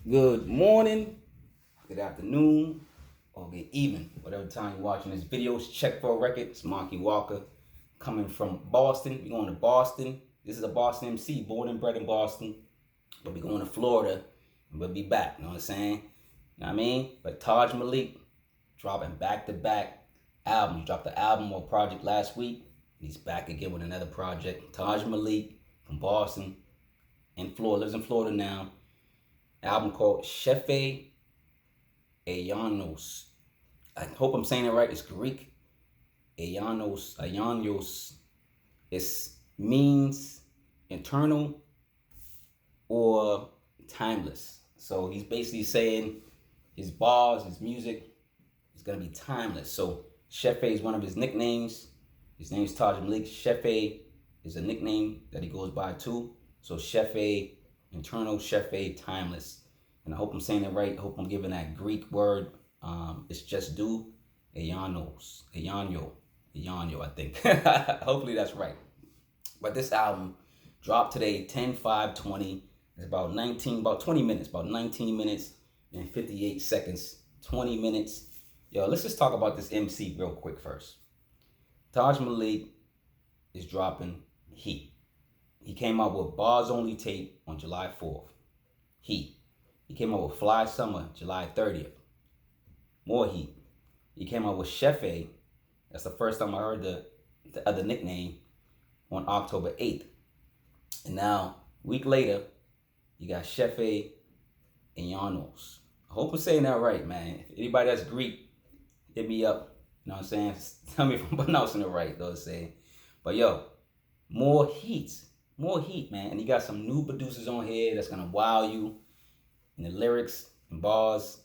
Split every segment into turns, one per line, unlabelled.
Good morning, good afternoon, or good evening, whatever time you're watching this video. Check for a record. It's Monkey Walker coming from Boston. We're going to Boston. This is a Boston MC, born and bred in Boston, but we're going to Florida and we'll be back. You know what I'm saying? You know what I mean? But Tajh Malik dropping back-to-back albums. He dropped the album or project last week. He's back again with another project. Tajh Malik from Boston in Florida, lives in Florida now. Album called Chefe Aionios. I hope I'm saying it right. It's Greek. Aionios. It means eternal or timeless. So he's basically saying his bars, his music is gonna be timeless. So Chefe is one of his nicknames. His name is Tajh Malik. Chefe is a nickname that he goes by too. So Chefe, eternal, Chefe, timeless. And I hope I'm saying it right. I hope I'm giving that Greek word. It's just do. Aionios. Aionio, I think. Hopefully that's right. But this album dropped today, 10/5/20. It's about 20 minutes, about 19 minutes and 58 seconds, 20 minutes. Yo, let's just talk about this MC real quick first. Tajh Malik is dropping heat. He came out with Bars Only tape on July 4th. Heat. He came out with Fly Summer July 30th. More heat. He came out with Chefe. That's the first time I heard the other nickname on October 8th. And now, a week later, you got Chefe Aionios. I hope I'm saying that right, man. If anybody that's Greek, hit me up. You know what I'm saying? Tell me if I'm pronouncing it right, though. Saying. But yo, more heat, man. And you got some new producers on here that's gonna wow you. And the lyrics and bars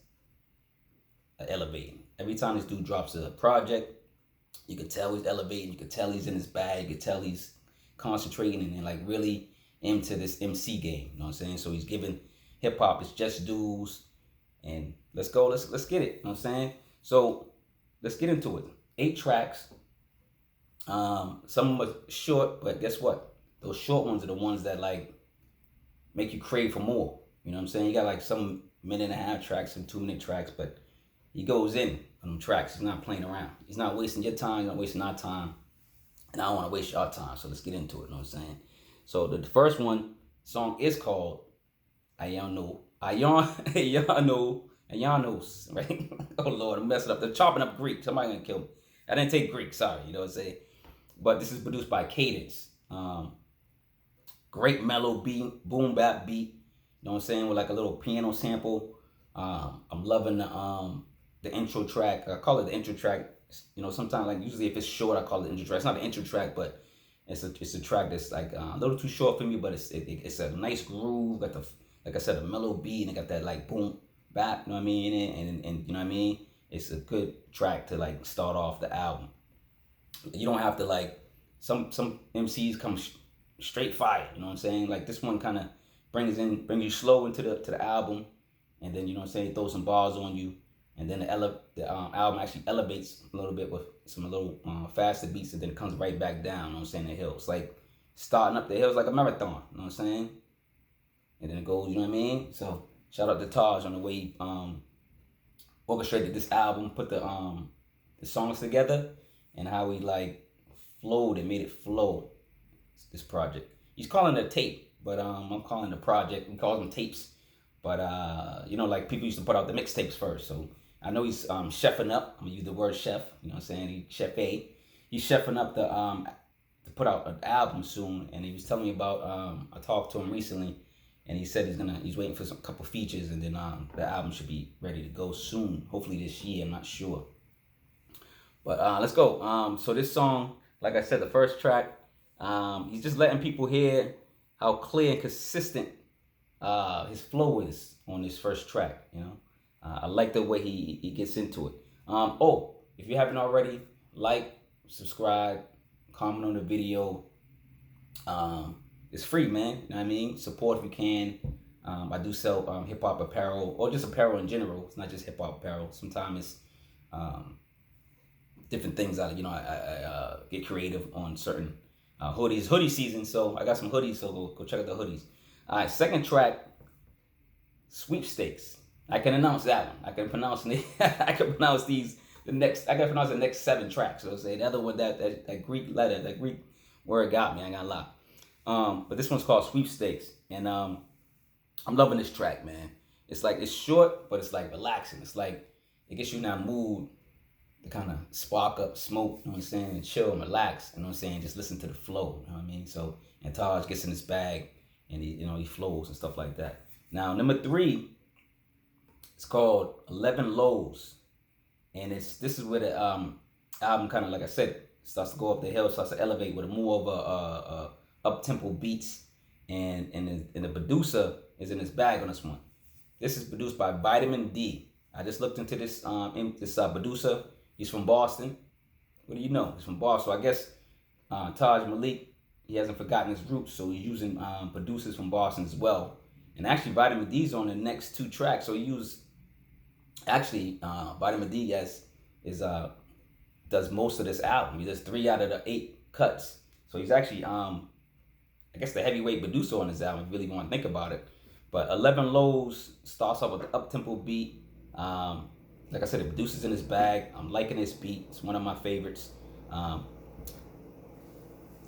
are elevating. Every time this dude drops a project, you can tell he's elevating. You can tell he's in his bag. You can tell he's concentrating and like really into this MC game. You know what I'm saying? So he's giving hip hop it's just dudes. And let's go. Let's get it. You know what I'm saying? So let's get into it. 8 tracks. Some are short, but guess what? Those short ones are the ones that like make you crave for more. You know what I'm saying? You got like some minute and a half tracks, some 2-minute tracks, but he goes in on them tracks. He's not playing around. He's not wasting your time. He's not wasting our time. And I don't want to waste your time. So let's get into it. You know what I'm saying? So the first song is called Aionios, right? Oh Lord, I'm messing up. They're chopping up Greek. Somebody gonna kill me. I didn't take Greek. Sorry. You know what I'm saying? But this is produced by Cadence. Great mellow beat, boom bap beat. You know what I'm saying? With like a little piano sample. I'm loving the intro track. I call it the intro track. You know, sometimes like usually if it's short, I call it the intro track. It's not the intro track, but it's a track that's like a little too short for me, but it's a nice groove. Got the like I said, a mellow beat, and it got that like boom bap. You know what I mean? And you know what I mean? It's a good track to like start off the album. You don't have to like some MCs come straight fire. You know what I'm saying? Like this one kind of brings you slow into the album, and then you know what I'm saying, throw some bars on you, and then the album actually elevates a little bit with some little faster beats, and then it comes right back down. You know what I'm saying? The hill. It's like starting up the hills like a marathon. You know what I'm saying? And then it goes. You know what I mean? So shout out to Taj on the way he orchestrated this album, put the songs together, and how he like flowed and made it flow. This project. He's calling it a tape, but I'm calling it a project. He calls them tapes. But you know, like people used to put out the mixtapes first. So I know he's chefing up. I'm gonna use the word chef. You know what I'm saying? He's chefing up to put out an album soon. And he was telling me about I talked to him recently, and he said he's waiting for some couple features, and then the album should be ready to go soon. Hopefully this year. I'm not sure. But let's go. So this song, like I said, the first track. He's just letting people hear how clear and consistent his flow is on this first track. You know, I like the way he gets into it. If you haven't already, like, subscribe, comment on the video. It's free, man. You know what I mean? Support if you can. I do sell hip hop apparel, or just apparel in general. It's not just hip hop apparel. Sometimes it's different things. I get creative on certain hoodie season. So I got some hoodies. So go check out the hoodies. All right, second track, Sweepstakes. I can announce that one. I can pronounce I can pronounce these the next. I can pronounce the next 7 tracks. So say the other one that Greek letter, that Greek word got me. I got a lot. But this one's called Sweepstakes, and I'm loving this track, man. It's like it's short, but it's like relaxing. It's like it gets you in that mood to kind of spark up, smoke. You know what I'm saying? And chill and relax. You know what I'm saying? Just listen to the flow. You know what I mean? So and Taj gets in his bag and he flows and stuff like that. Now number 3, it's called 11 Lows, and this is where the album kind of, like I said, starts to go up the hill, starts to elevate with more of a up tempo beats, and the producer is in his bag on this one. This is produced by Vitamin D. I just looked into this producer. He's from Boston. What do you know? He's from Boston. So I guess Tajh Malik, he hasn't forgotten his roots, so he's using producers from Boston as well. And actually, Vitamin D's on the next 2 tracks. So he used Vitamin D does most of this album. He does 3 out of the 8 cuts. So he's actually I guess the heavyweight producer on this album, if you really want to think about it. But 11 Lows starts off with an up-tempo beat. Like I said, the producer's in his bag. I'm liking this beat. It's one of my favorites.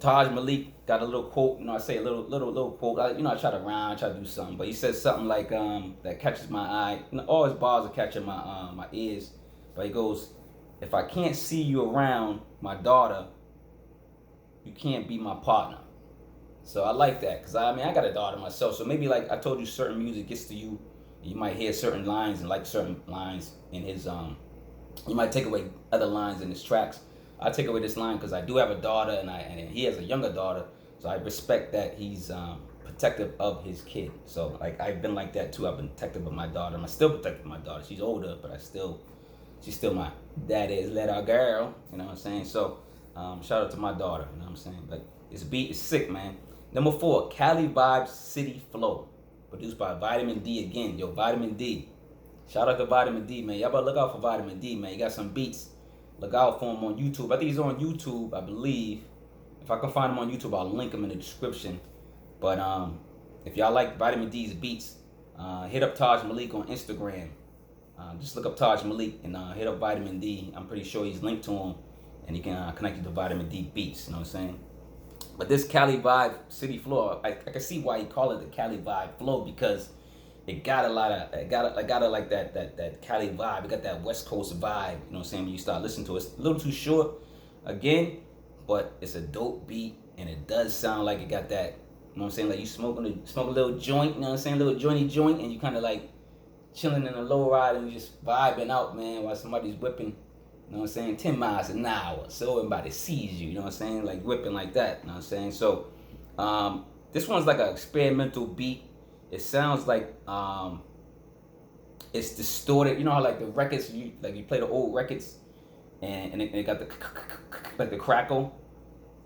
Tajh Malik got a little quote. I say a little quote. I try to rhyme, I try to do something. But he says something like that catches my eye. All his bars are catching my ears. But he goes, "If I can't see you around, my daughter, you can't be my partner." So I like that, because I got a daughter myself. So maybe, like I told you, certain music gets to you. You might hear certain lines and like certain lines in his you might take away other lines in his tracks. I take away this line because I do have a daughter, and he has a younger daughter. So I respect that he's protective of his kid. So like I've been like that too. I've been protective of my daughter. I'm still protective of my daughter. She's older, but she's still my daddy's little girl. You know what I'm saying? So shout out to my daughter. You know what I'm saying? But this beat is sick, man. Number 4, Cali Vibes City Flow, produced by Vitamin D again. Yo, Vitamin D. Shout out to Vitamin D, man. Y'all better look out for Vitamin D, man. He got some beats. Look out for him on YouTube. I think he's on YouTube, I believe. If I can find him on YouTube, I'll link him in the description. But if y'all like Vitamin D's beats, hit up Tajh Malik on Instagram. Just look up Tajh Malik and hit up Vitamin D. I'm pretty sure he's linked to him, and he can connect you to Vitamin D beats. You know what I'm saying? But this Cali Vibe City Flow, I can see why he call it the Cali Vibe Flow, because it got a lot of, it got like that Cali vibe. It got that West Coast vibe. You know what I'm saying? When you start listening to it, it's a little too short, again, but it's a dope beat, and it does sound like it got that. You know what I'm saying? Like you smoke a little joint. You know what I'm saying? A little jointy joint, and you kind of like chilling in a low ride and you just vibing out, man, while somebody's whipping. You know what I'm saying? 10 miles an hour. So everybody sees you. You know what I'm saying? Like whipping like that. You know what I'm saying? So this one's like an experimental beat. It sounds like it's distorted. You know how like the records, you play the old records, and it got the like the crackle.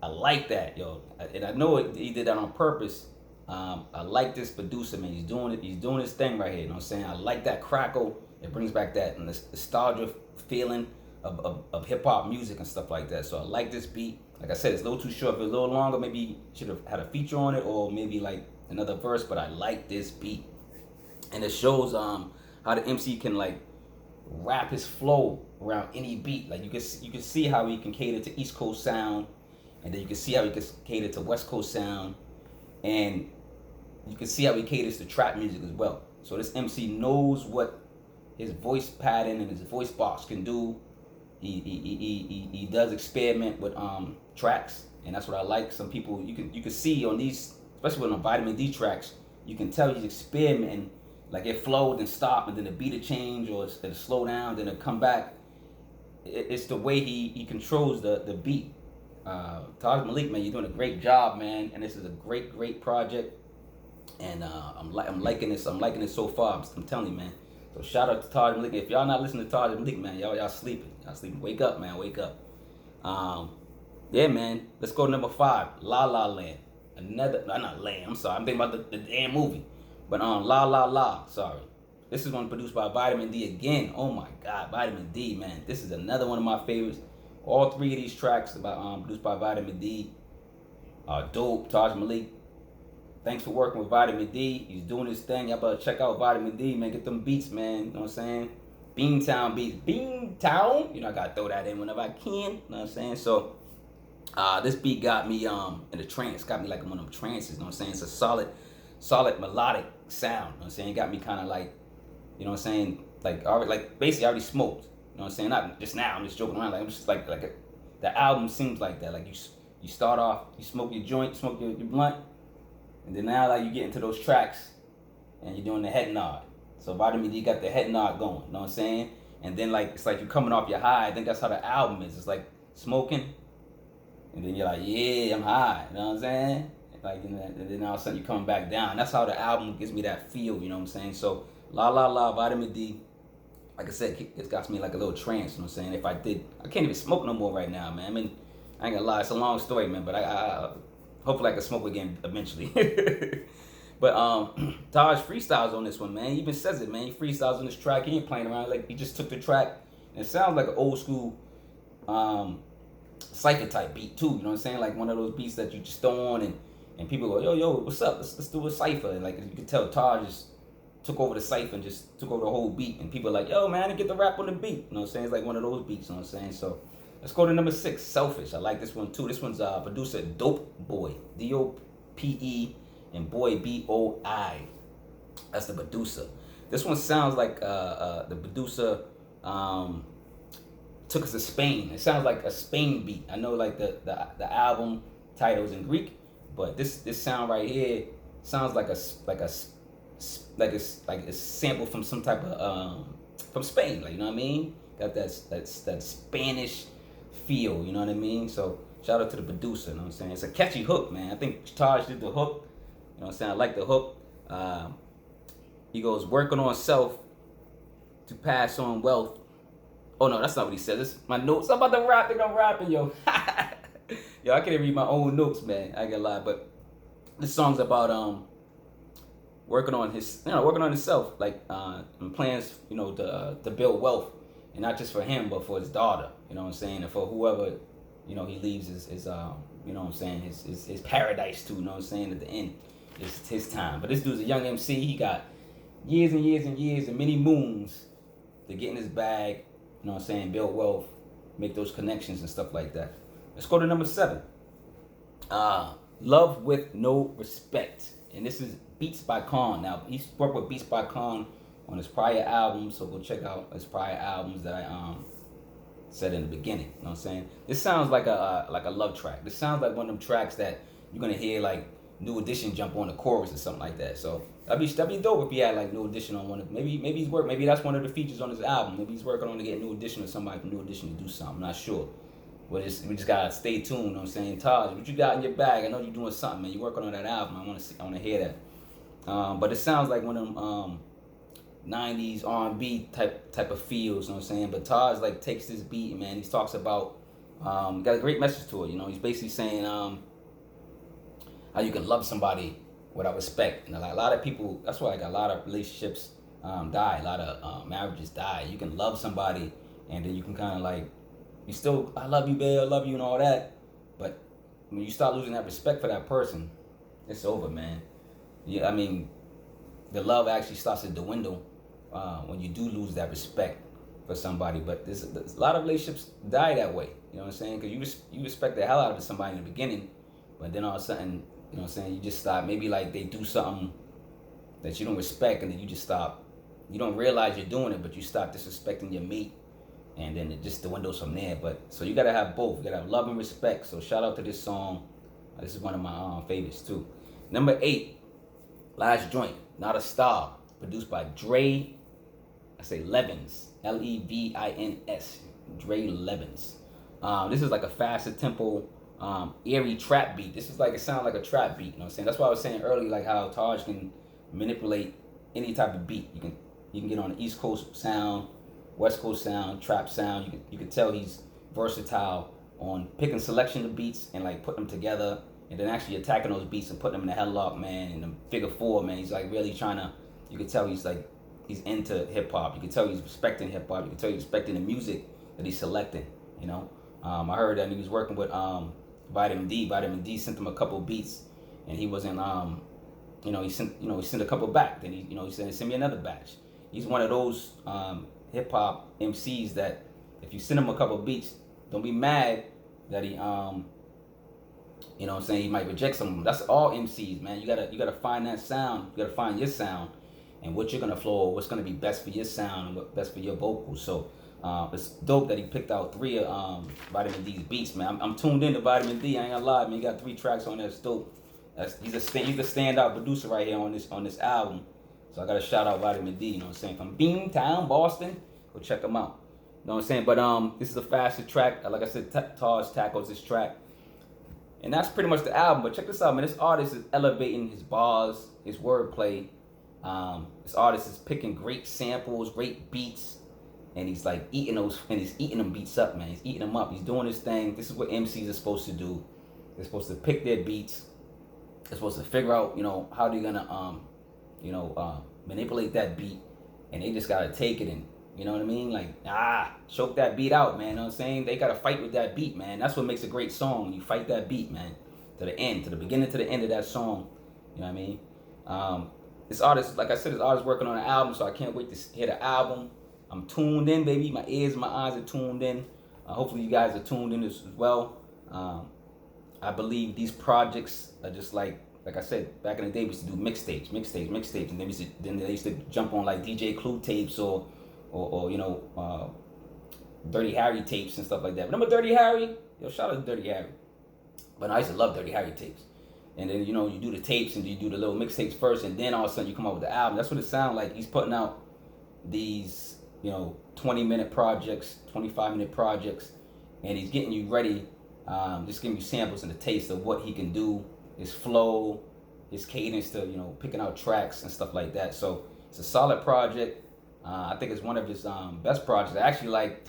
I like that, yo, and I know he did that on purpose. I like this producer, man. He's doing his thing right here. You know what I'm saying? I like that crackle. It brings back that nostalgia feeling of hip hop music and stuff like that. So I like this beat. Like I said, it's a little too short. If it was a little longer, maybe should have had a feature on it, or maybe like another verse. But I like this beat, and it shows how the MC can like wrap his flow around any beat. Like you can see how he can cater to East Coast sound, and then you can see how he can cater to West Coast sound, and you can see how he caters to trap music as well. So this MC knows what his voice pattern and his voice box can do. He does experiment with tracks, and that's what I like. Some people you can see on these, especially on the Vitamin D tracks, you can tell he's experimenting. Like it flowed and stopped, and then the beat will change, or it'll slow down, then it'll come back. It's the way he controls the beat. Tajh Malik, man, you're doing a great job, man, and this is a great project, and I'm liking this. I'm liking it so far. I'm telling you, man. So shout out to Tajh Malik. If y'all not listening to Tajh Malik, man, y'all sleeping. Y'all sleeping. Wake up, man. Wake up. Yeah, man. Let's go to number 5. La La Land. Not Land. I'm sorry. I'm thinking about the damn movie. But La La La. Sorry. This is one produced by Vitamin D again. Oh my God, Vitamin D, man. This is another one of my favorites. All 3 of these tracks produced by Vitamin D are dope. Tajh Malik thanks for working with Vitamin D. He's doing his thing. Y'all better check out Vitamin D, man. Get them beats, man. You know what I'm saying? Beantown beats. Beantown. You know, I gotta throw that in whenever I can. You know what I'm saying? So this beat got me in a trance. Got me like in one of them trances. You know what I'm saying? It's a solid melodic sound. You know what I'm saying? It got me kind of like, you know what I'm saying? Like basically I already smoked. You know what I'm saying? Not just now. I'm just joking around. Like I'm just like the album seems like that. Like you start off, you smoke your joint, smoke your blunt, and then now like you get into those tracks, and you're doing the head nod. So Vitamin D got the head nod going. You know what I'm saying? And then like it's like you're coming off your high. I think that's how the album is. It's like smoking, and then you're like, yeah, I'm high. You know what I'm saying? Like and then all of a sudden you're coming back down. That's how the album gives me that feel. You know what I'm saying? So La La La, Vitamin D. Like I said, it got me like a little trance. You know what I'm saying? I can't even smoke no more right now, man. I mean, I ain't gonna lie, it's a long story, man. But I hopefully I can smoke again eventually. But Tajh freestyles on this one, man. He even says it, man. He freestyles on this track. He ain't playing around. Like he just took the track, and it sounds like an old school cypher type beat too. You know what I'm saying? Like one of those beats that you just throw on and people go, yo, what's up? Let's do a cypher. And like you can tell, Tajh just took over the cypher and just took over the whole beat. And people are like, yo, man, I get the rap on the beat. You know what I'm saying? It's like one of those beats. You know what I'm saying? So let's go to number 6, Selfish. I like this one too. This one's producer Dope Boy, DOPE, and Boy BOI. That's the producer. This one sounds like the producer took us to Spain. It sounds like a Spain beat. I know like the album title is in Greek, but this sound right here sounds like it's sampled from some type of from Spain. Like you know what I mean? Got that Spanish feel. You know what I mean? So shout out to the producer. You know what I'm saying? It's a catchy hook, man. I think Tajh did the hook. You know what I'm saying? I like the hook. He goes, working on self to pass on wealth. Oh no, that's not what he said. This my notes. I'm about to rap and I'm rapping, yo. Yo, I can't read my own notes, man. I ain't gonna lie, but this song's about working on himself, like and plans, you know, to build wealth, and not just for him, but for his daughter. You know what I'm saying, and for whoever, you know, he leaves his you know what I'm saying, his paradise to. You know what I'm saying, at the end, it's his time. But this dude's a young MC. He got years and years and years and many moons to get in his bag. You know what I'm saying, build wealth, make those connections and stuff like that. Let's go to number 7. Love with No Respect. And this is Beats by Khan. Now, he's worked with Beats by Khan on his prior albums, so go check out his prior albums that I said in the beginning. You know what I'm saying? This sounds like a love track. This sounds like one of them tracks that you're gonna hear like New Edition jump on the chorus or something like that. So that'd be dope if he had like New Edition on one of maybe that's one of the features on his album. Maybe he's working on to get New Edition or somebody from New Edition to do something. I'm not sure. But we just gotta stay tuned. You know what I'm saying? Tajh, what you got in your bag? I know you're doing something, man. You're working on that album. I wanna hear that. But it sounds like one of them 90s R&B type of feels. You know what I'm saying? But Tajh like takes this beat, man. He talks about got a great message to it. You know, he's basically saying how you can love somebody without respect. And like a lot of people, that's why like a lot of relationships die. A lot of marriages die. You can love somebody, and then you can kind of like, you still, I love you, babe, I love you, and all that. But when you start losing that respect for that person, it's over, man. Yeah, I mean, the love actually starts to dwindle when you do lose that respect for somebody. But there's a lot of relationships die that way. You know what I'm saying? Because you respect the hell out of somebody in the beginning, but then all of a sudden, you know what I'm saying, you just stop. Maybe like they do something that you don't respect, and then you just stop. You don't realize you're doing it, but you stop disrespecting your mate, and then it just dwindles from there. But so you gotta have both. You gotta have love and respect. So shout out to this song. This is one of my favorites too. Number 8, Last Joint, Not a Star, produced by Dray. I say Levins, Levins, Dray Levins. This is like a faster tempo, eerie trap beat. This is like, it sounds like a trap beat. You know what I'm saying? That's why I was saying earlier, like how Tajh can manipulate any type of beat. You can get on the East Coast sound, West Coast sound, trap sound. You can tell he's versatile on picking selection of beats and like putting them together, and then actually attacking those beats and putting them in the headlock, man, and the figure 4, man. He's like really trying to, you can tell he's into hip hop. You can tell he's respecting hip hop. You can tell he's respecting the music that he's selecting, you know. I heard that he was working with Vitamin D. Vitamin D sent him a couple beats, and he wasn't he sent a couple back. Then he said, send me another batch. He's one of those hip hop MCs that if you send him a couple beats, don't be mad that he he might reject some of them. That's all MCs, man. You gotta find that sound. You gotta find your sound and what you're gonna flow, what's gonna be best for your sound and what's best for your vocals. So it's dope that he picked out 3 of Vitamin D's beats, man. I'm tuned in to Vitamin D. I ain't gonna lie, man. He got 3 tracks on there. It's dope. He's a standout producer right here on this album. So I gotta shout out Vitamin D. You know what I'm saying? From Beantown, Boston. Go check him out. You know what I'm saying? But this is a faster track. Like I said, Tajh tackles this track. And that's pretty much the album. But check this out, man. This artist is elevating his bars, his wordplay. This artist is picking great samples, great beats, and he's like eating them beats up, man. He's eating them up. He's doing his thing. This is what MCs are supposed to do. They're supposed to pick their beats. They're supposed to figure out, how they're gonna, manipulate that beat, and they just gotta take it and, you know what I mean? Like, choke that beat out, man. You know what I'm saying? They gotta fight with that beat, man. That's what makes a great song. You fight that beat, man, to the end, to the beginning, to the end of that song. You know what I mean? This artist, like I said, this artist working on an album, so I can't wait to hear the album. I'm tuned in, baby. My ears and my eyes are tuned in. Hopefully you guys are tuned in as well. I believe these projects are just like I said, back in the day, we used to do mixtapes, and then they used to jump on like DJ Clue tapes or Dirty Harry tapes and stuff like that. Remember Dirty Harry? Yo, shout out to Dirty Harry. But I used to love Dirty Harry tapes. And then, you do the tapes and you do the little mixtapes first, and then all of a sudden you come out with the album. That's what it sounds like. He's putting out these, 20-minute projects, 25-minute projects, and he's getting you ready, just giving you samples and a taste of what he can do, his flow, his cadence to, picking out tracks and stuff like that. So it's a solid project. I think it's one of his best projects. I actually like,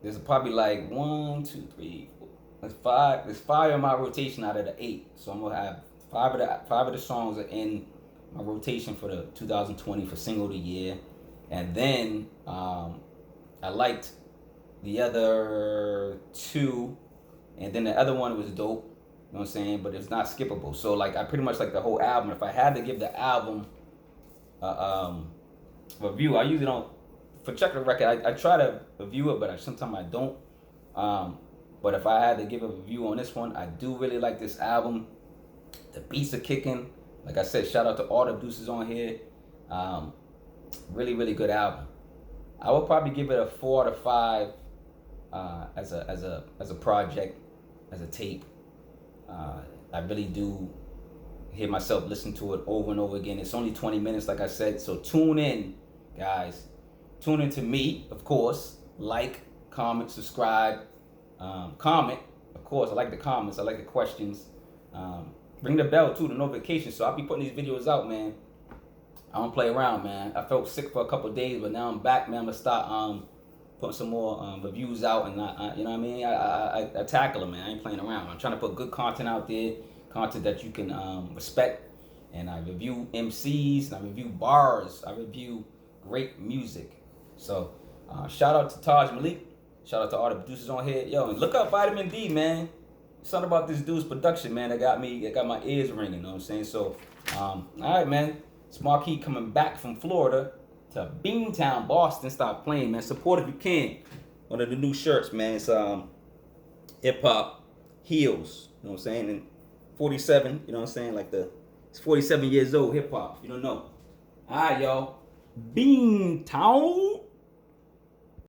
there's probably like 1, 2, 3, 4. There's 5 in my rotation out of the 8. So I'm gonna have 5 of the songs are in my rotation for the 2020 for single of the year. And then I liked the other 2, and then the other one was dope. You know what I'm saying? But it's not skippable. So like I pretty much like the whole album. If I had to give the album review, I usually don't. For Check the Record, I try to review it, but sometimes I don't. But if I had to give a review on this one, I do really like this album. The beats are kicking. Like I said, shout out to all the producers on here. Really, really good album. I would probably give it a 4 out of 5 as a project, as a tape. I really do hear myself listen to it over and over again. It's only 20 minutes, like I said. So tune in, guys. Tune in to me, of course. Like, comment, subscribe. Comment, of course. I like the comments. I like the questions. Ring the bell too, the notifications. So I'll be putting these videos out, man. I don't play around, man. I felt sick for a couple of days, but now I'm back, man. I'm gonna start putting some more reviews out, and you know what I mean. I tackle them, man. I ain't playing around. I'm trying to put good content out there, content that you can respect. And I review MCs, and I review bars. I review great music. So shout out to Tajh Malik. Shout out to all the producers on here. Yo, and look up Vitamin D, man. Something about this dude's production, man, that got my ears ringing, you know what I'm saying? So, all right, man. It's Marquis coming back from Florida to Beantown, Boston. Stop playing, man. Support if you can. One of the new shirts, man. It's Hip Hop Heels, you know what I'm saying? And 47, you know what I'm saying? It's 47 years old, hip hop, you don't know. All right, y'all. Beantown.